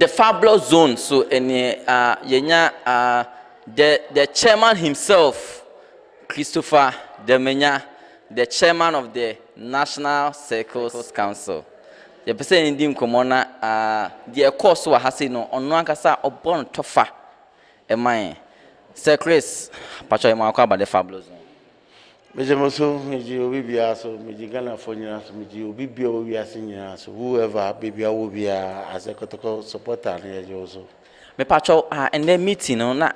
the fabulous zone. So any the chairman himself, Christopher Demenya, the chairman of the National Circles Council. The person in dim komona the course wa hase no ono ankasa obon tofa emaye. Sir Chris, pacho ema about the fabulous zone. Mejemoso, meji obi bia so, meji Ghana for nyina so, meji obi bia obi ase nyina so, whoever baby will be as a Kotoko supporter na also. Me pacho and the meeting na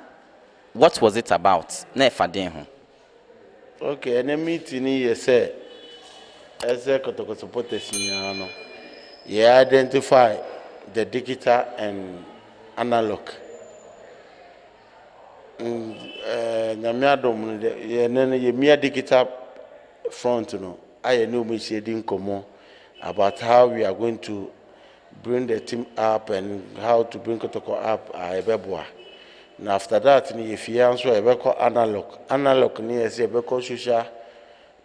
what was it about? Na faden ho. Okay, and the meeting here say as a Kotoko supporters nyina no. You identify the digital and analog. Nyamiadom ye mere digital front no I know me shading common about how we are going to bring the team up and how to bring Kotoko up ebeboa. And after that if you answer ebeko analog ni say ebeko social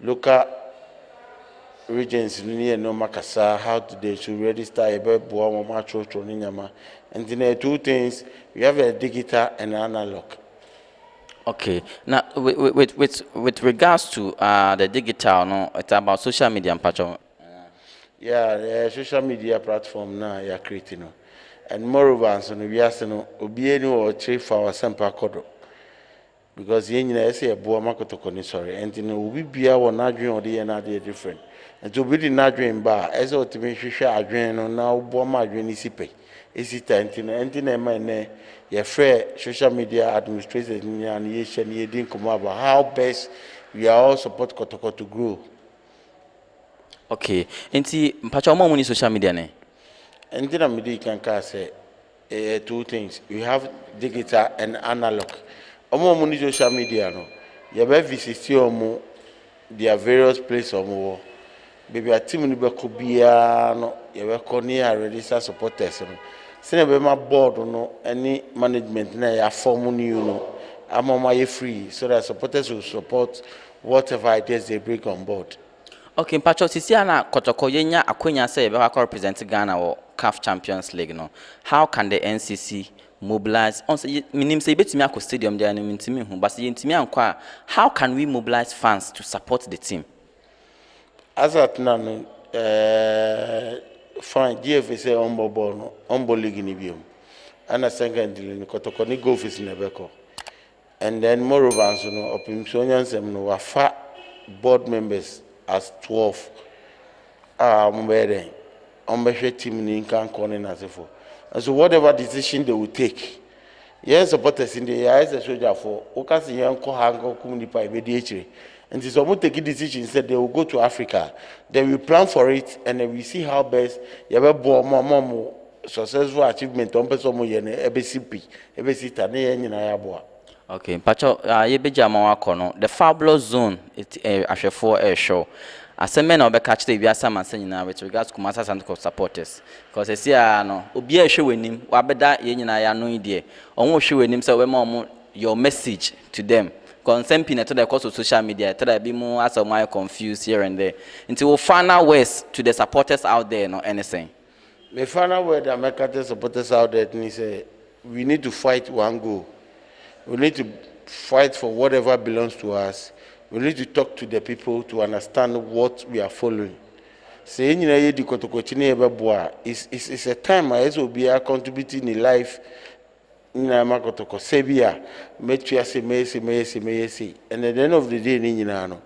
local regions near no makasa how they should register ebeboa mo matro ni nyama. And then two things we have a digital and analog. Okay. Now, with regards to the digital, no, it's about social media and patch. Yeah, the social media platform now you're creating, and moreover, so we are saying, obieni or chief for our sample code, because you know, say a boa makotokoni sorry, and you know, we be our nadrin or the another different, and to be the nadrin bar as to make sure adrin or now boa madrin is pay. Is it and your fair social media administrators and ye didn't come about how best we are all support Kotoko to grow. Okay, enti mpacha omo muni social media ne? And then I can say two things. We have digital and analog. Omo muni social media no. You have visit omo their various places omo. Baby a team ni be kubia no. You have koni a register supporters no. Sine be my board no any management na ya form new no amama free so that supporters will support whatever ideas they bring on board. Okay, mpacho sisi ana Kotoko yenya akwenya say be ka represent Ghana or CAF Champions League no. How can the NCC mobilize on say minim say betimi akọ stadium there no ntimi hu but say ntimi ankwa how can we mobilize fans to support the team? As at now fine, GFA ombo league ni biom. And a second deal in Kotoko ni golf is nebeko. And then moreover, so no opimsonians sem no wafa board members as 12. Mbere. Ombeshe team ni kan kone na sefo. And so whatever decision they will take. Yes, supporters in the years a soldier for okasi yanko hango kumunipa immediately. And this almost take a decision said they will go to Africa. Then we plan for it and then we see how best you have more successful achievement on person mo yene EBCP EBC tane yen na yabo. Okay, pacho ye beja ma wako no the fabulous zone it ahwefo show. Aseme na obe catch the biasa man say nyina with regards to Kumasi Asante supporters because esi no obi a hwe wenim wabeda ye nyina ya no ide. Onwo hwe wenim say we ma your message to them. Concern to the course of social media, tell be more as my confused here and there. Until final words to the supporters out there, no anything. The final word that make the supporters out there is say we need to fight one goal. We need to fight for whatever belongs to us. We need to talk to the people to understand what we are following. Saying you di Kotoko it's a time as will be contributing in life. Nina makotoko sebia metua se meyesi and at the end of the day nina no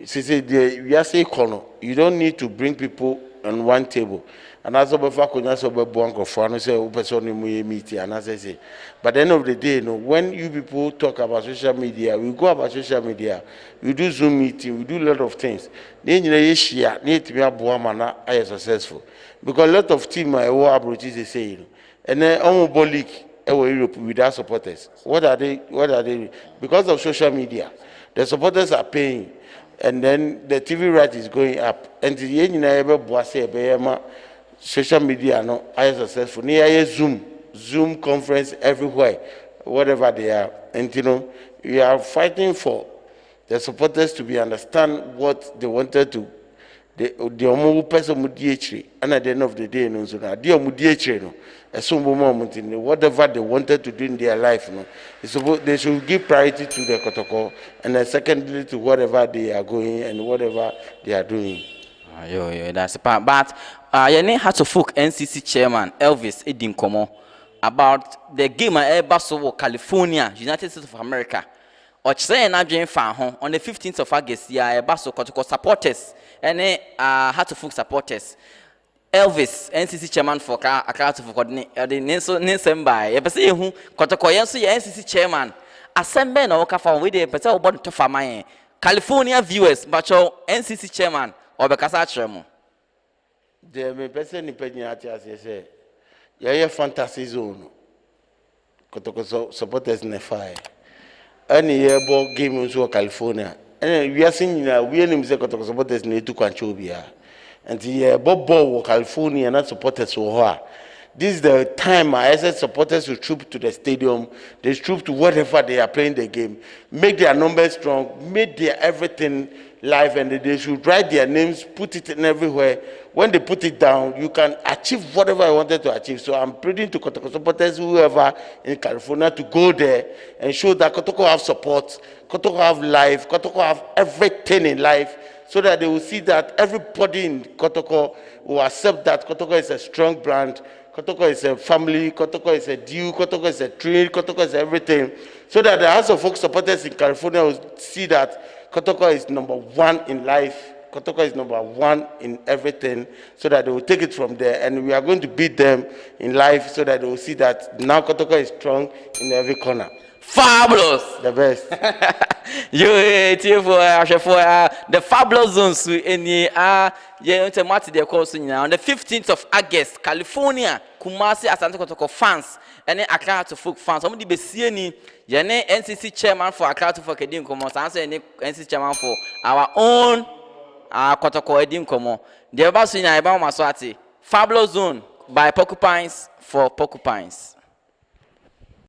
say we are say kono you don't need to bring people on one table and as obefa konya so bebo anko for no say person ni mu meet and as say but at the end of the day no when you people talk about social media we go about social media we do Zoom meeting we do a lot of things then you know share need to be aboa mana are successful because a lot of team I wo approaches they say and then on league Europe without supporters. What are they? Because of social media, the supporters are paying, and then the TV right is going up. And the end social media no are successful. Near Zoom conference everywhere, whatever they are. And you know, we are fighting for the supporters to be understand what they wanted to the omo person mu di echire, and at the end of the day no so na the omo di echire no esombo moment in whatever they wanted to do in their life no, they should give priority to the Kotoko, and then secondly to whatever they are going and whatever they are doing. That's the part. But your name had to folk NCC chairman Elvis Edinkomo about the game at Basso, California, United States of America. Or saying I'm doing fan home on the 15th of August, yeah, Basso Kotoko supporters and had to folk supporters. Elvis NCC chairman for account for coordinate the Nissen by a person who Kotoko NCC chairman. Assemble no kafa with the person about to farm California viewers, but your NCC chairman or because I tremble. The person in Penyatia say, yeah, fantasy zone. Kotoko supporters in the fire. Any year ball game in California. And we are seeing we are in Kotoko supporters need to control here. And the ball California not supporters so. This is the time I said supporters will troop to the stadium, they troop to whatever they are playing the game, make their numbers strong, make their everything live, and they should write their names, put it in everywhere. When they put it down, you can achieve whatever I wanted to achieve. So I'm pleading to Kotoko supporters, whoever in California, to go there and show that Kotoko have support, Kotoko have life, Kotoko have everything in life, so that they will see that everybody in Kotoko will accept that Kotoko is a strong brand, Kotoko is a family, Kotoko is a due, Kotoko is a tree, Kotoko is everything. So that the House of Folk supporters in California will see that Kotoko is number one in life, Kotoko is number one in everything, so that they will take it from there. And we are going to beat them in life so that they will see that now Kotoko is strong in every corner. Fabulous! The best. The Fabulous Zones in the course on the 15th of August, California, Kumasi Asante Kotoko fans, and then Accra to Folk fans. Somebody be seeing Yene NCC chairman for Accra to Folk Edim Komo, answer NCC chairman for our own Kotoko Edim Komo. The Abasu in Ibama Maswati, Fabulous Zone by Porcupines for Porcupines.